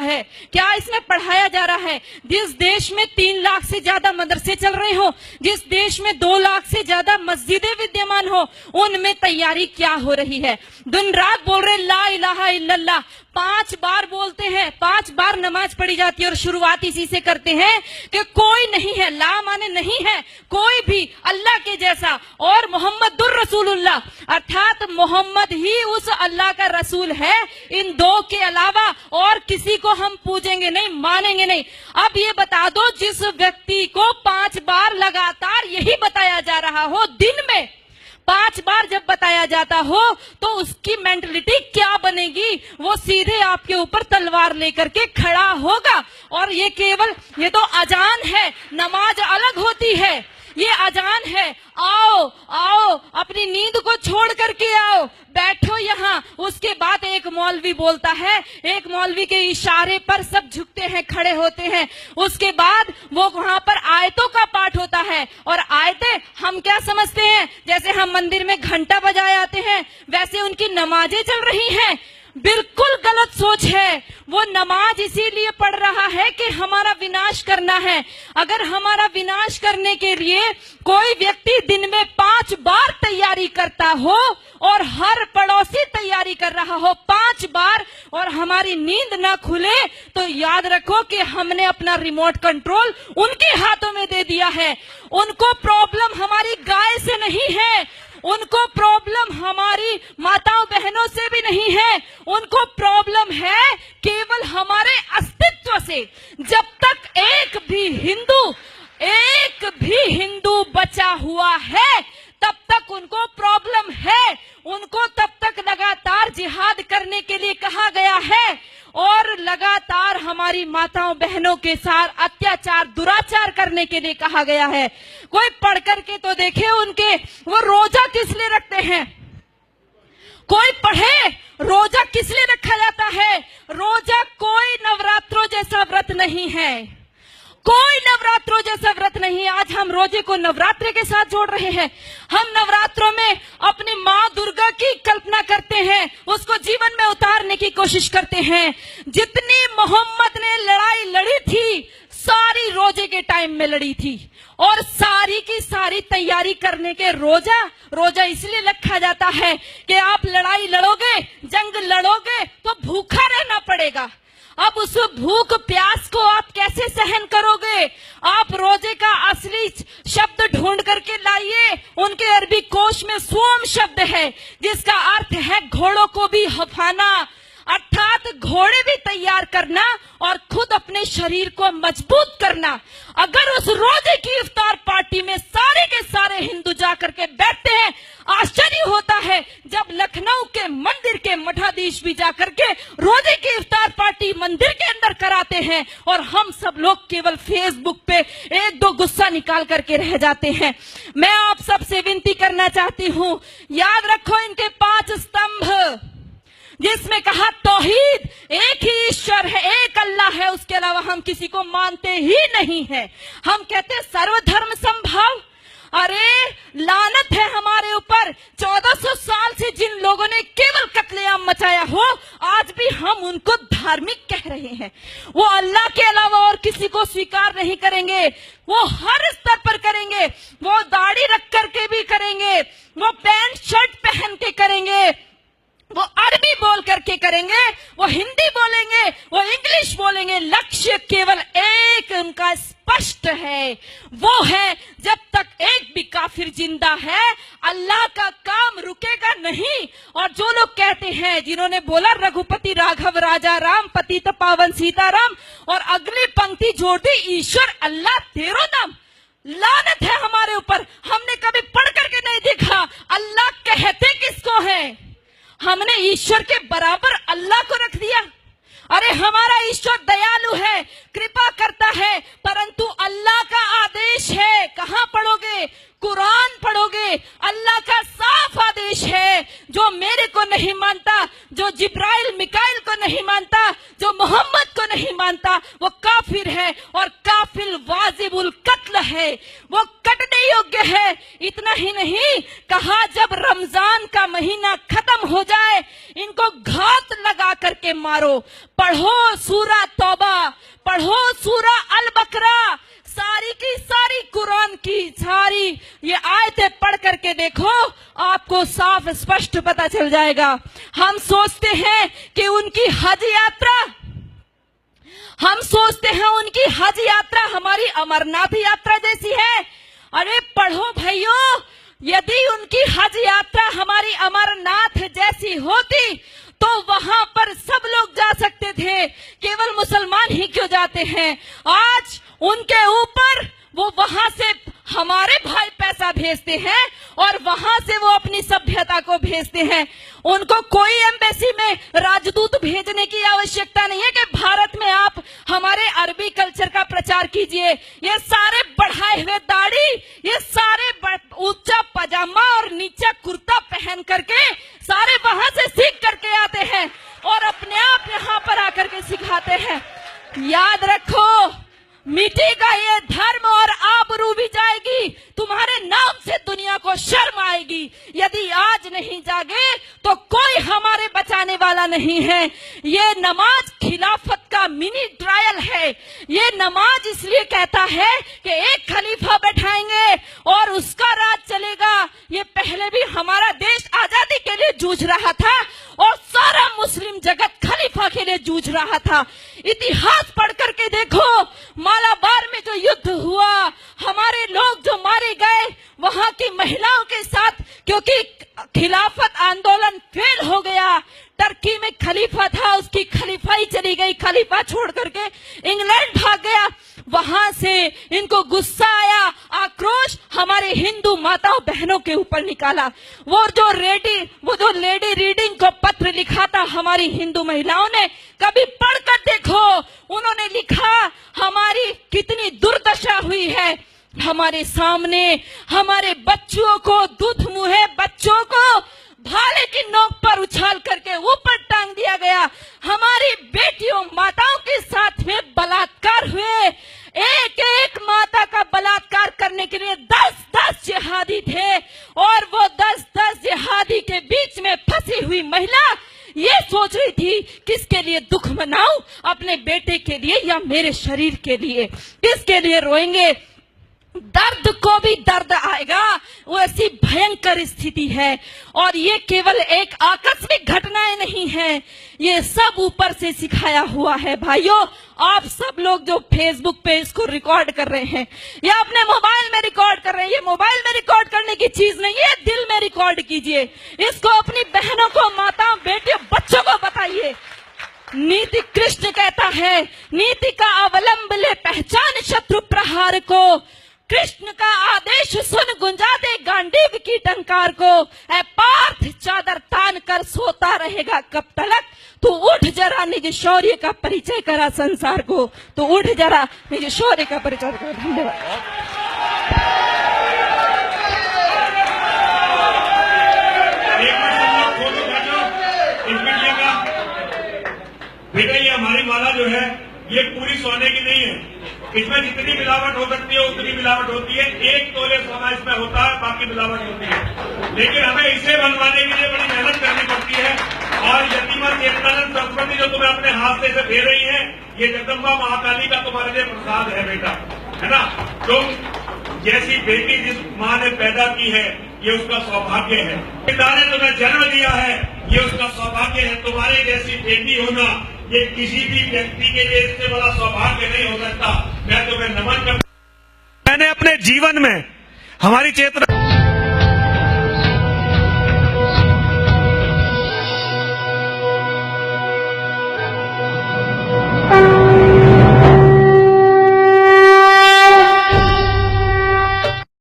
है, क्या इसमें पढ़ाया जा रहा है? जिस देश में 3 लाख से ज्यादा मदरसे चल रहे हो, जिस देश में 2 लाख से ज्यादा मस्जिदें विद्यमान हो, उनमें तैयारी क्या हो रही है? दिन रात बोल रहे ला इलाहा इल्लल्लाह, 5 बार बोलते हैं, 5 बार नमाज पढ़ी जाती है और शुरुआत इसी से करते हैं कि कोई नहीं है, ला माने नहीं है कोई भी अल्लाह के जैसा, और मोहम्मदुर रसूलुल्लाह अर्थात मोहम्मद ही उस अल्लाह का रसूल है। इन 2 के अलावा और किसी को हम पूजेंगे नहीं, मानेंगे नहीं। अब ये बता दो, जिस व्यक्ति को 5 बार लगातार यही बताया जा रहा हो, दिन में 5 बार जब बताया जाता हो, तो उसकी मेंटलिटी क्या बनेगी? वो सीधे आपके ऊपर तलवार लेकर के खड़ा होगा। और ये केवल, ये तो अजान है, नमाज अलग होती है, ये अजान है। आओ आओ, अपनी नींद को छोड़ करके आओ, बैठो यहाँ। उसके बाद एक मौलवी बोलता है, एक मौलवी के इशारे पर सब झुकते हैं, खड़े होते हैं। उसके बाद वो वहां पर आयतों का पाठ होता है, और आयतें हम क्या समझते हैं, जैसे हम मंदिर में घंटा बजाए आते हैं, वैसे उनकी नमाजें चल रही हैं। बिल्कुल गलत सोच है। वो नमाज इसीलिए पढ़ रहा है कि हमारा विनाश करना है। अगर हमारा विनाश करने के लिए कोई व्यक्ति दिन में 5 बार तैयारी करता हो, और हर पड़ोसी तैयारी कर रहा हो 5 बार, और हमारी नींद ना खुले, तो याद रखो कि हमने अपना रिमोट कंट्रोल उनके हाथों में दे दिया है। उनको प्रॉब्लम हमारी गाय से नहीं है, उनको प्रॉब्लम हमारी माताओं बहनों से भी नहीं है, उनको प्रॉब्लम है केवल हमारे अस्तित्व से। जब तक एक भी हिंदू बचा हुआ है, तब तक उनको प्रॉब्लम है। उनको तब तक लगातार जिहाद करने के लिए कहा गया है, और लगातार हमारी माताओं बहनों के साथ अत्याचार दुराचार करने के लिए कहा गया है। कोई पढ़ करके तो देखे उनके, वो रोजा किस लिए रखते हैं? कोई पढ़े रोजा किस लिए रखा जाता है? रोजा कोई नवरात्रों जैसा व्रत नहीं है, कोई नवरात्रों जैसा व्रत नहीं। आज हम रोजे को नवरात्रे के साथ जोड़ रहे हैं। हम नवरात्रों में अपनी माँ दुर्गा की कल्पना करते हैं, उसको जीवन में उतारने की कोशिश करते हैं। जितनी मोहम्मद ने लड़ाई लड़ी थी, सारी रोजे के टाइम में लड़ी थी, और सारी की सारी तैयारी करने के रोजा इसलिए रखा जाता है कि आप लड़ाई लड़ोगे, जंग लड़ोगे, तो भूखा रहना पड़ेगा। अब उस भूख प्यास को आप कैसे सहन करोगे? आप रोजे का असली शब्द ढूंढ करके लाइए। उनके अरबी कोश में सोम शब्द है, जिसका अर्थ है घोड़ों को भी हफाना, अर्थात घोड़े भी तैयार करना और खुद अपने शरीर को मजबूत करना। अगर उस रोजे की इफ्तार पार्टी में सारे के सारे हिंदू जाकर के बैठते हैं, आश्चर्य होता है जब लखनऊ के मंदिर के मठाधीश भी जाकर के रोजे की इफ्तार पार्टी मंदिर के अंदर कराते हैं, और हम सब लोग केवल फेसबुक पे 1-2 गुस्सा निकाल करके रह जाते हैं। मैं आप सबसे विनती करना चाहती हूँ, याद रखो इनके 5 स्तंभ, जिसमें कहा तौहीद, एक ही ईश्वर है, एक अल्लाह है, उसके अलावा हम किसी को मानते ही नहीं है। हम कहते हैं सर्वधर्म संभाव। अरे लानत है हमारे ऊपर, 1400 साल से जिन लोगों ने केवल कत्लेआम मचाया हो, आज भी हम उनको धार्मिक कह रहे हैं। वो अल्लाह के अलावा और किसी को स्वीकार नहीं करेंगे। वो हर स्तर पर करेंगे, वो दाढ़ी रख करके भी करेंगे, वो पैंट शर्ट पहन के करेंगे, वो अरबी बोल करके करेंगे, वो हिंदी बोलेंगे, वो इंग्लिश बोलेंगे। लक्ष्य केवल एक उनका स्पष्ट है, वो है जब तक एक भी काफिर जिंदा है, अल्लाह का काम रुकेगा नहीं। और जो लोग कहते हैं, जिन्होंने बोला रघुपति राघव राजा राम, पतित पावन सीताराम, और अगली पंक्ति जोड़ दी ईश्वर अल्लाह तेरो नाम, लानत है हमारे ऊपर। हमने कभी पढ़ करके नहीं देखा अल्लाह कहते किसको है। हमने ईश्वर के बराबर अल्लाह को रख दिया। अरे हमारा ईश्वर दयालु है, कृपा करता है, परंतु अल्लाह का आदेश है। कहाँ पढ़ोगे? कुरान पढ़ोगे। अल्लाह का साफ आदेश है, जो मेरे को नहीं मानता, जो जिब्राइल मिकाइल को नहीं मानता, जो मोहम्मद को नहीं मानता, वो काफिर है, और काफिर वाजिबुल कत्ल है, वो कटने योग्य है। इतना ही नहीं कहा, जब रमजान का महीना खत्म हो जाए, इनको घात लगा करके मारो। पढ़ो सूरह पढ़ो सूरा अल बकरा, सारी की सारी कुरान की सारी ये आयतें पढ़ करके देखो, आपको साफ स्पष्ट पता चल जाएगा। हम सोचते हैं कि उनकी हज यात्रा हमारी अमरनाथ यात्रा जैसी है। अरे पढ़ो भाइयों, यदि उनकी हज यात्रा हमारी अमरनाथ जैसी होती तो वहां पर सब लोग जा सकते थे, केवल मुसलमान ही क्यों जाते हैं? आज उनके ऊपर वो वहां से हमारे भाई पैसा भेजते हैं और वहां से वो अपनी सभ्यता को भेजते हैं। उनको कोई एम्बेसी में राजदूत भेजने की आवश्यकता नहीं है कि भारत में आप हमारे अरबी कल्चर का प्रचार कीजिए। ये सारे बढ़ाए हुए दाढ़ी, ये सारे ऊंचा पजामा और नीचा कुर्ता पहन करके सारे वहां से सीख करके आते हैं और अपने आप यहाँ पर आकर के सिखाते हैं। याद रखो, मिटेगा ये धर्म और आबरू भी जाएगी, तुम्हारे नाम से दुनिया को शर्म आएगी। यदि आज नहीं जागे तो कोई हमारे बचाने वाला नहीं है। ये नमाज खिलाफत का मिनी ट्रायल है। ये नमाज इसलिए कहता है कि एक खलीफा बैठाएंगे और उसका राज चलेगा। ये पहले भी हमारा देश आजादी के लिए जूझ रहा था और सारा मुस्लिम जगत खलीफा के लिए जूझ रहा था। इतिहास पढ़ करके देखो, मालाबार में जो युद्ध हुआ, हमारे लोग जो मारे गए वहां की महिलाओं के साथ, क्योंकि खिलाफत आंदोलन फेल हो गया। टर्की में खलीफा था, उसकी खलीफाई चली गई, खलीफा छोड़ करके इंग्लैंड भाग गया। वहां से इनको गुस्सा आया, आक्रोश हमारे हिंदू माताओं बहनों के ऊपर निकाला। वो जो लेडी रीडिंग को पत्र लिखा था हमारी हिंदू महिलाओं ने, कभी पढ़कर देखो। उन्होंने लिखा हमारी कितनी दुर्दशा हुई है। हमारे सामने हमारे बच्चों को, दूध मुहे बच्चों को भाले की नोक पर उछाल करके ऊपर टांग दिया गया। हमारी बेटियों माताओं के साथ में बलात्कार हुए। एक एक माता का बलात्कार करने के लिए 10-10 जिहादी थे और वो 10-10 जिहादी के बीच में फंसी हुई महिला ये सोच रही थी किसके लिए दुख मनाऊं, अपने बेटे के लिए या मेरे शरीर के लिए, किसके लिए रोएंगे। दर्द को भी दर्द आएगा, वो ऐसी भयंकर स्थिति है। और ये केवल एक आकस्मिक घटनाएं नहीं है, ये सब ऊपर से सिखाया हुआ है। भाइयों, आप सब लोग जो फेसबुक पे इसको रिकॉर्ड कर रहे हैं या अपने मोबाइल में रिकॉर्ड कर रहे हैं, ये मोबाइल में रिकॉर्ड करने की चीज नहीं है, दिल में रिकॉर्ड कीजिए। इसको अपनी बहनों को, माताओं, बेटियों, बच्चों को बताइए। नीति कृष्ण कहता है, नीति का अवलंब ले पहचान शत्रु प्रहार को। कृष्ण का आदेश सुन गुंजा दे गांडीव की टंकार को। ऐ पार्थ चादर तान कर सोता रहेगा कब तलक, तू उठ जरा निज शौर्य का परिचय करा संसार को। तो उठ जरा निज शौर्य का परिचय करा। धन्यवाद। बेटा, ये हमारी माला जो है ये पूरी सोने की नहीं है। इसमें जितनी मिलावट हो सकती है उतनी मिलावट होती है। 1 तोले सोना इसमें होता है, बाकी मिलावट होती है। लेकिन हमें इसे बनवाने के लिए बड़ी मेहनत करनी पड़ती है। और यतीमा चेतनानंद सरस्वती जो तुम्हें अपने हाथ से इसे दे रही है, ये जगदम्बा महाकाली का तुम्हारे लिए प्रसाद है बेटा, है ना। तुम जैसी बेटी जिस माँ ने पैदा की है, ये उसका सौभाग्य है। पिता ने तुम्हें जन्म दिया है, ये उसका सौभाग्य है। तुम्हारे जैसी बेटी होना ये किसी भी व्यक्ति के लिए इससे बड़ा सौभाग्य नहीं हो सकता। मैं तुम्हें नमन करता। मैंने अपने जीवन में हमारी चेतना